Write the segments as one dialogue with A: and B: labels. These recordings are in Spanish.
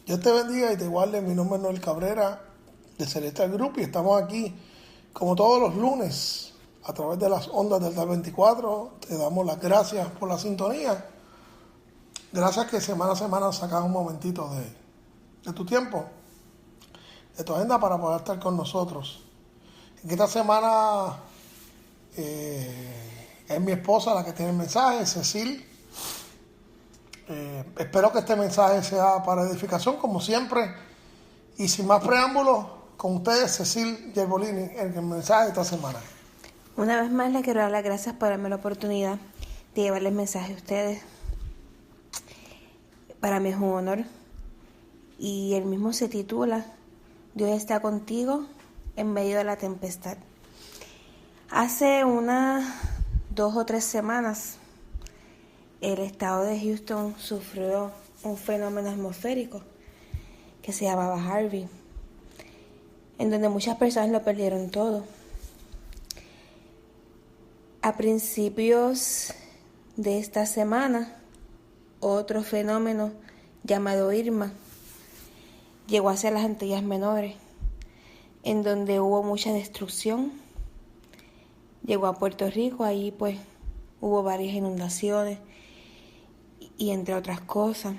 A: Dios te bendiga y te guarde. Mi nombre es Noel Cabrera de Celestial Group y estamos aquí como todos los lunes a través de las ondas del TAL 24. Te damos las gracias por la sintonía. Gracias que semana a semana sacas un momentito de tu tiempo, de tu agenda para poder estar con nosotros. En esta semana es mi esposa la que tiene el mensaje, Cecil. Espero que este mensaje sea para edificación, como siempre. Y sin más preámbulos, con ustedes, Cecil Gerbolini, el mensaje de esta semana.
B: Una vez más le quiero dar las gracias por darme la oportunidad de llevarles mensaje a ustedes. Para mí es un honor. Y el mismo se titula Dios está contigo en medio de la tempestad. Hace unas 2 o 3 semanas el estado de Houston sufrió un fenómeno atmosférico que se llamaba Harvey, en donde muchas personas lo perdieron todo. A principios de esta semana, otro fenómeno llamado Irma llegó hacia las Antillas Menores, en donde hubo mucha destrucción. Llegó a Puerto Rico, ahí pues hubo varias inundaciones y entre otras cosas.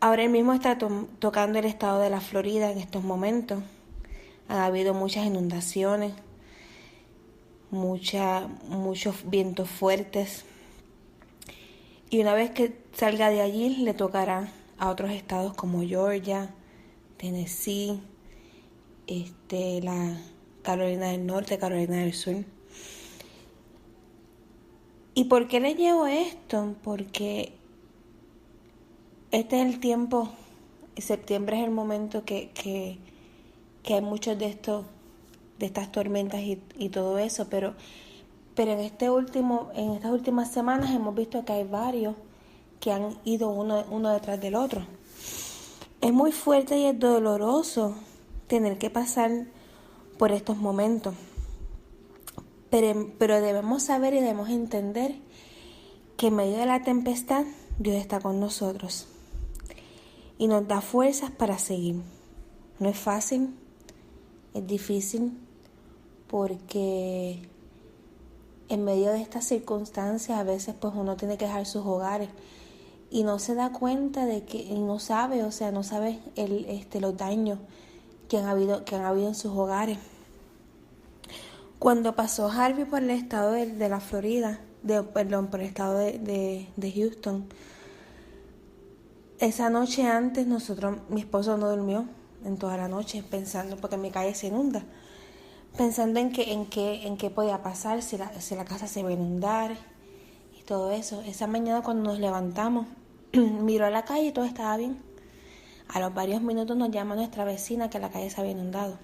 B: Ahora él mismo está tocando el estado de la Florida en estos momentos. Han habido muchas inundaciones, muchos vientos fuertes. Y una vez que salga de allí, le tocará a otros estados como Georgia, Tennessee, la Carolina del Norte, Carolina del Sur. ¿Y por qué le llevo esto? Porque este es el tiempo, septiembre es el momento que hay muchos de estas tormentas y todo eso, pero en estas últimas semanas hemos visto que hay varios que han ido uno detrás del otro. Es muy fuerte y es doloroso tener que pasar por estos momentos, pero debemos saber y debemos entender que en medio de la tempestad Dios está con nosotros y nos da fuerzas para seguir. No es fácil, es difícil, porque en medio de estas circunstancias a veces pues uno tiene que dejar sus hogares y no se da cuenta de que, y no sabe los daños que han habido en sus hogares. Cuando pasó Harvey por el estado de la Florida, por el estado de Houston, esa noche antes mi esposo no durmió en toda la noche pensando, porque mi calle se inunda, pensando en qué podía pasar, si la casa se iba a inundar y todo eso. Esa mañana cuando nos levantamos, miró a la calle y todo estaba bien. A los varios minutos nos llama nuestra vecina que la calle se había inundado.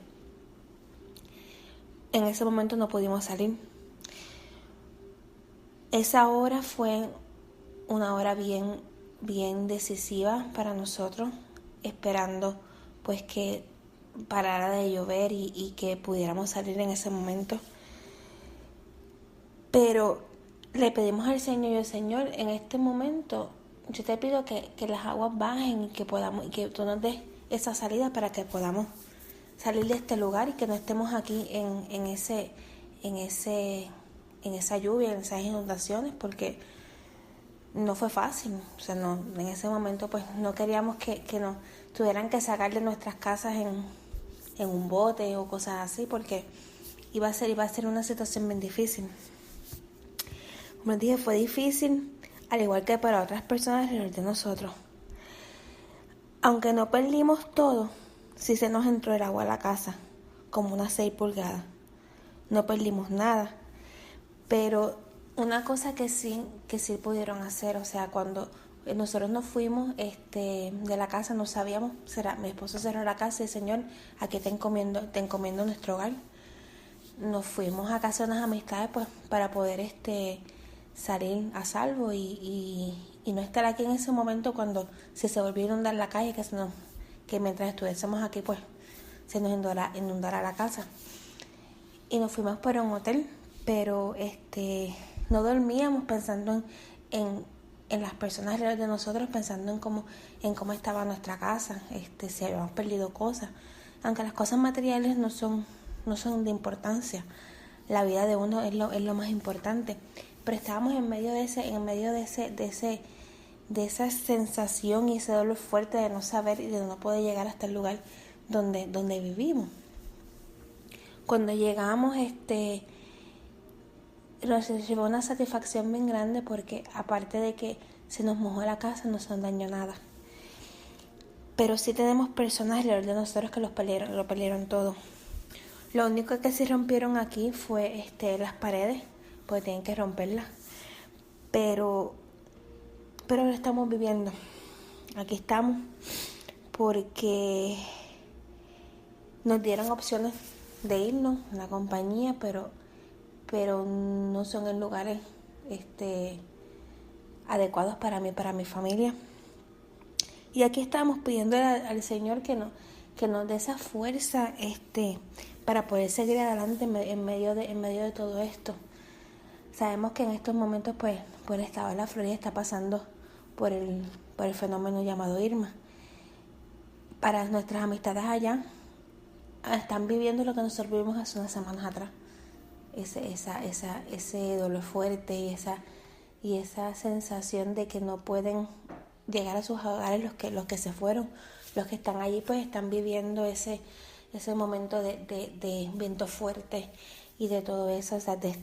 B: En ese momento no pudimos salir. Esa hora fue una hora bien, bien decisiva para nosotros, esperando pues que parara de llover y que pudiéramos salir en ese momento. Pero le pedimos al Señor, Señor, en este momento yo te pido que las aguas bajen y que tú nos des esa salida para que podamos salir de este lugar y que no estemos aquí en esa lluvia, en esas inundaciones, porque no fue fácil. O sea, no, en ese momento pues no queríamos que nos tuvieran que sacar de nuestras casas en un bote o cosas así, porque iba a ser una situación bien difícil. Como les dije, fue difícil, al igual que para otras personas alrededor de nosotros. Aunque no perdimos todo, sí se nos entró el agua a la casa, como unas 6 pulgadas. No perdimos nada, pero una cosa que sí pudieron hacer, o sea, cuando nosotros nos fuimos de la casa, no sabíamos, mi esposo cerró la casa y Señor, aquí te encomiendo nuestro hogar. Nos fuimos a casa de unas amistades pues para poder salir a salvo y no estar aquí en ese momento cuando se volvió a inundar la calle, que mientras estuviésemos aquí pues se nos inundara la casa. Y nos fuimos para un hotel, pero no dormíamos pensando en en las personas alrededor de nosotros, pensando en cómo estaba nuestra casa, si habíamos perdido cosas. Aunque las cosas materiales no son de importancia, la vida de uno es lo más importante. Pero estábamos en medio de esa sensación y ese dolor fuerte de no saber y de no poder llegar hasta el lugar donde vivimos. Cuando llegamos, nos llevó una satisfacción bien grande, porque aparte de que se nos mojó la casa, no se nos dañó nada. Pero sí tenemos personas alrededor de nosotros que lo perdieron todo. Lo único que sí rompieron aquí fue las paredes, porque tienen que romperlas. Pero lo estamos viviendo. Aquí estamos porque nos dieron opciones de irnos, una compañía, pero no son en lugares adecuados para mí, para mi familia. Y aquí estamos pidiendo al Señor que nos dé esa fuerza para poder seguir adelante en medio de todo esto. Sabemos que en estos momentos, pues, el estado de la Florida está pasando por el fenómeno llamado Irma. Para nuestras amistades allá, están viviendo lo que nosotros vivimos hace unas semanas atrás. Ese dolor fuerte y esa sensación de que no pueden llegar a sus hogares los que se fueron. Los que están allí, pues, están viviendo ese momento de viento fuerte y de todo eso, o sea, de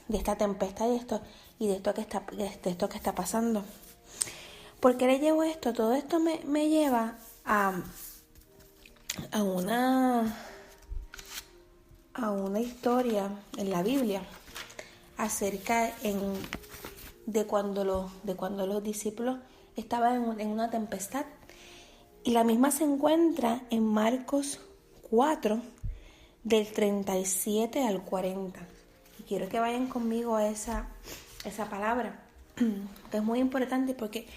B: esta tempestad y de esto que está pasando. ¿Por qué le llevo esto? Todo esto me lleva a una historia en la Biblia acerca de cuando los discípulos estaban en una tempestad. Y la misma se encuentra en Marcos 4, del 37 al 40. Y quiero que vayan conmigo a esa palabra, que es muy importante porque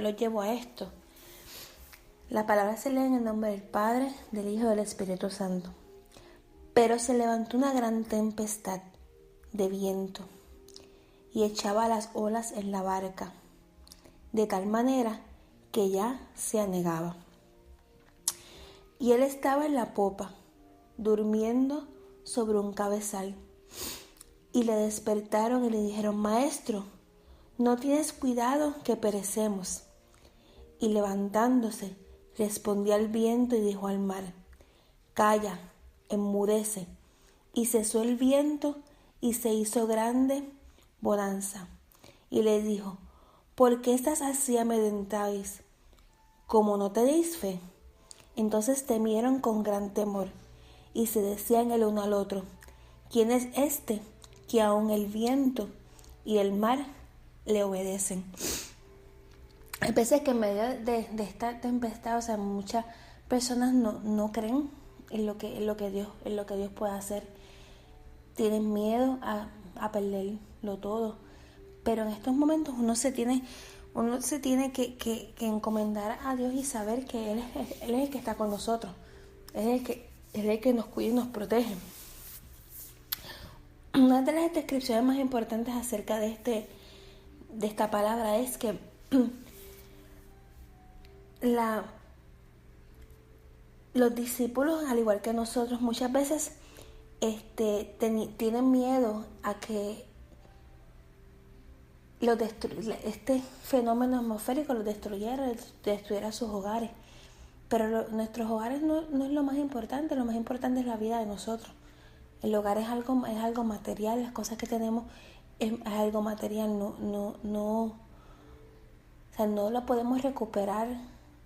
B: los llevo a esto. La palabra se lee en el nombre del Padre, del Hijo y del Espíritu Santo. Pero se levantó una gran tempestad de viento y echaba las olas en la barca, de tal manera que ya se anegaba. Y él estaba en la popa, durmiendo sobre un cabezal. Y le despertaron y le dijeron: Maestro, ¿no tienes cuidado que perecemos? Y levantándose, respondió al viento y dijo al mar: Calla, enmudece. Y cesó el viento y se hizo grande bonanza. Y le dijo: ¿Por qué estás así amedrentados? ¿Cómo no tenéis fe? Entonces temieron con gran temor y se decían el uno al otro: ¿Quién es este que aun el viento y el mar le obedecen? Hay veces que en medio de esta tempestad, o sea, muchas personas no creen en lo que Dios puede hacer. Tienen miedo a perderlo todo. Pero en estos momentos uno se tiene que encomendar a Dios y saber que Él es el que está con nosotros. Él es el que nos cuida y nos protege. Una de las descripciones más importantes acerca de esta palabra es que los discípulos, al igual que nosotros, muchas veces tienen miedo a que este fenómeno atmosférico los destruyera sus hogares. Pero nuestros hogares no es lo más importante es la vida de nosotros. El hogar es algo material, las cosas que tenemos es algo material, o sea, no lo podemos recuperar,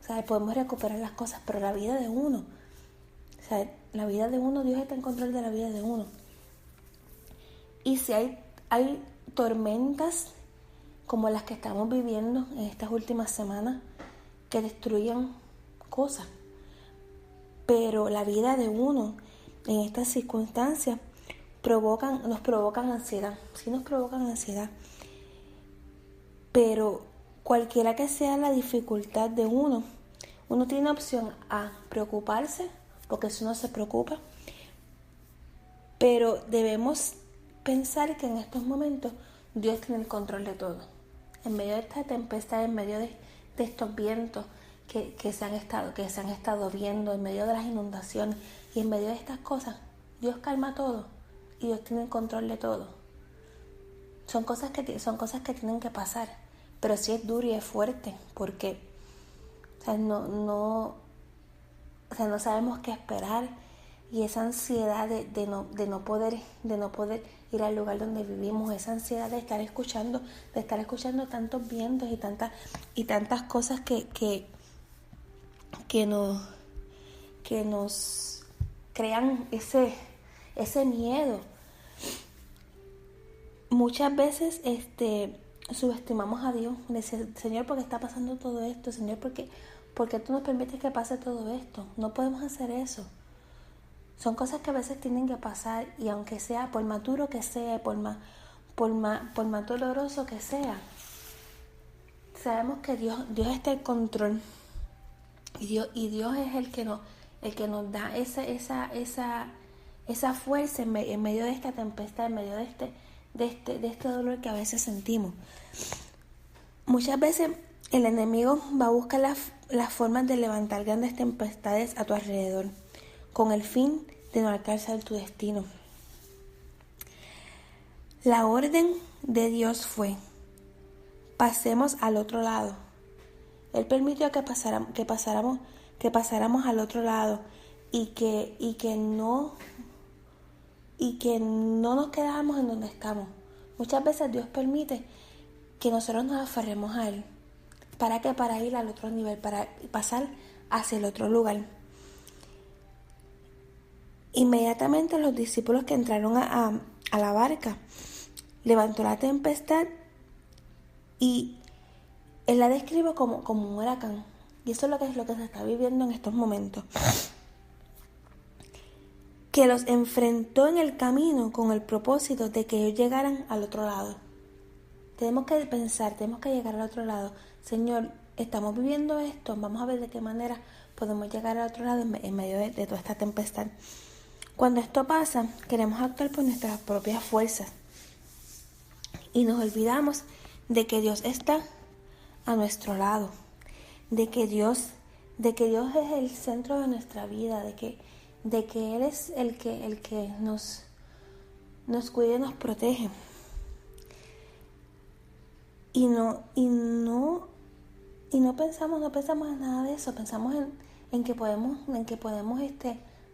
B: o sea, podemos recuperar las cosas, pero la vida de uno, o sea, la vida de uno, Dios está en control de la vida de uno. Y si hay tormentas como las que estamos viviendo en estas últimas semanas, que destruyen cosas, pero la vida de uno en estas circunstancias nos provocan ansiedad, sí nos provocan ansiedad, pero cualquiera que sea la dificultad de uno tiene opción a preocuparse, porque si uno se preocupa, pero debemos pensar que en estos momentos Dios tiene el control de todo. en medio de esta tempestad, en medio de estos vientos que se han estado viendo, en medio de las inundaciones y en medio de estas cosas, Dios calma todo y Dios tiene el control de todo. Son cosas que tienen que pasar, pero sí es duro y es fuerte, porque no sabemos qué esperar, y esa ansiedad de no poder ir al lugar donde vivimos, esa ansiedad de estar escuchando tantos vientos y tantas cosas que nos crean ese miedo. Muchas veces subestimamos a Dios, decir, Señor, ¿por qué está pasando todo esto? Señor, ¿por qué tú nos permites que pase todo esto? No podemos hacer eso. Son cosas que a veces tienen que pasar, y aunque sea, por más duro que sea, por más doloroso que sea, sabemos que Dios está en control, y Dios es el que nos da esa fuerza en medio de esta tempestad, en medio de este dolor que a veces sentimos. Muchas veces el enemigo va a buscar las formas de levantar grandes tempestades a tu alrededor, con el fin de no alcanzar tu destino. La orden de Dios fue: pasemos al otro lado. Él permitió que pasáramos al otro lado, y que no nos quedáramos en donde estamos. Muchas veces Dios permite que nosotros nos aferremos a Él. ¿Para qué? Para ir al otro nivel, para pasar hacia el otro lugar. Inmediatamente los discípulos que entraron a la barca, levantó la tempestad, y Él la describe como un huracán. Y eso es lo que se está viviendo en estos momentos. Que los enfrentó en el camino con el propósito de que ellos llegaran al otro lado. Tenemos que pensar, tenemos que llegar al otro lado. Señor, estamos viviendo esto, vamos a ver de qué manera podemos llegar al otro lado en medio de toda esta tempestad. Cuando esto pasa, queremos actuar por nuestras propias fuerzas, y nos olvidamos de que Dios está a nuestro lado, de que Dios es el centro de nuestra vida, de que Él es el que nos cuida y nos protege. Y no pensamos en nada de eso. Pensamos en que podemos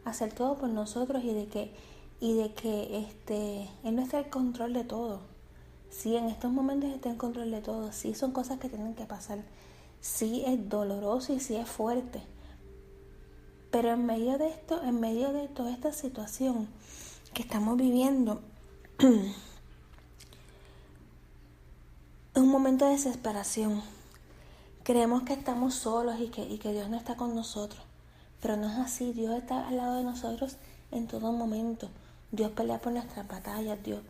B: hacer todo por nosotros, y de que Él no está en control de todo. Sí, en estos momentos está en control de todo. Sí, son cosas que tienen que pasar. Sí, es doloroso y sí es fuerte. Pero en medio de esto, en medio de toda esta situación que estamos viviendo, es un momento de desesperación. Creemos que estamos solos y que Dios no está con nosotros. Pero no es así. Dios está al lado de nosotros en todo momento. Dios pelea por nuestras batallas. Dios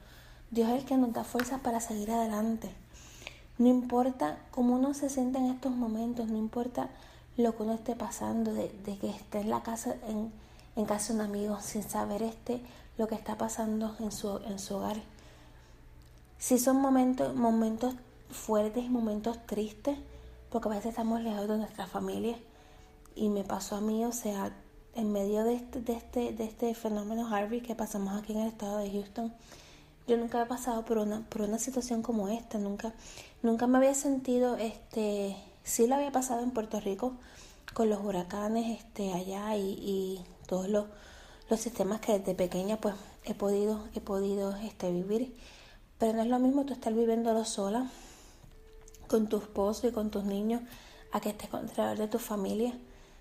B: es el que nos da fuerzas para seguir adelante. No importa cómo uno se sienta en estos momentos, no importa lo que uno esté pasando, de que esté en la casa, en casa de un amigo, sin saber lo que está pasando en su hogar. Sí, son momentos fuertes y momentos tristes, porque a veces estamos lejos de nuestra familia. Y me pasó a mí, en medio de este fenómeno Harvey que pasamos aquí en el estado de Houston, yo nunca había pasado por una situación como esta. Nunca me había sentido, sí lo había pasado en Puerto Rico con los huracanes allá, y todos los sistemas que desde pequeña pues he podido vivir. Pero no es lo mismo tú estar viviéndolo sola con tu esposo y con tus niños, a que estés alrededor de tu familia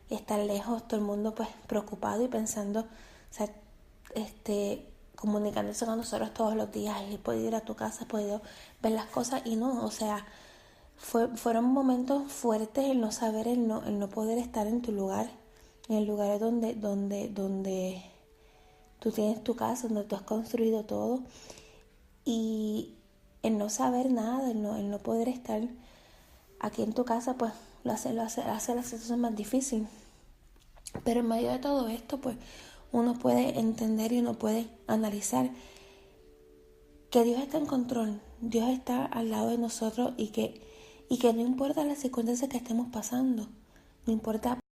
B: y estar lejos, todo el mundo pues preocupado y pensando, comunicándose con nosotros todos los días. He podido ir a tu casa, he podido ver las cosas, y no, fueron momentos fuertes el no saber, el no poder estar en tu lugar, en el lugar donde tú tienes tu casa, donde tú has construido todo, y el no saber nada, el no poder estar aquí en tu casa, pues lo hace la situación más difícil. Pero en medio de todo esto, pues uno puede entender y uno puede analizar que Dios está en control. Dios está al lado de nosotros y que no importa las circunstancias que estemos pasando, no importa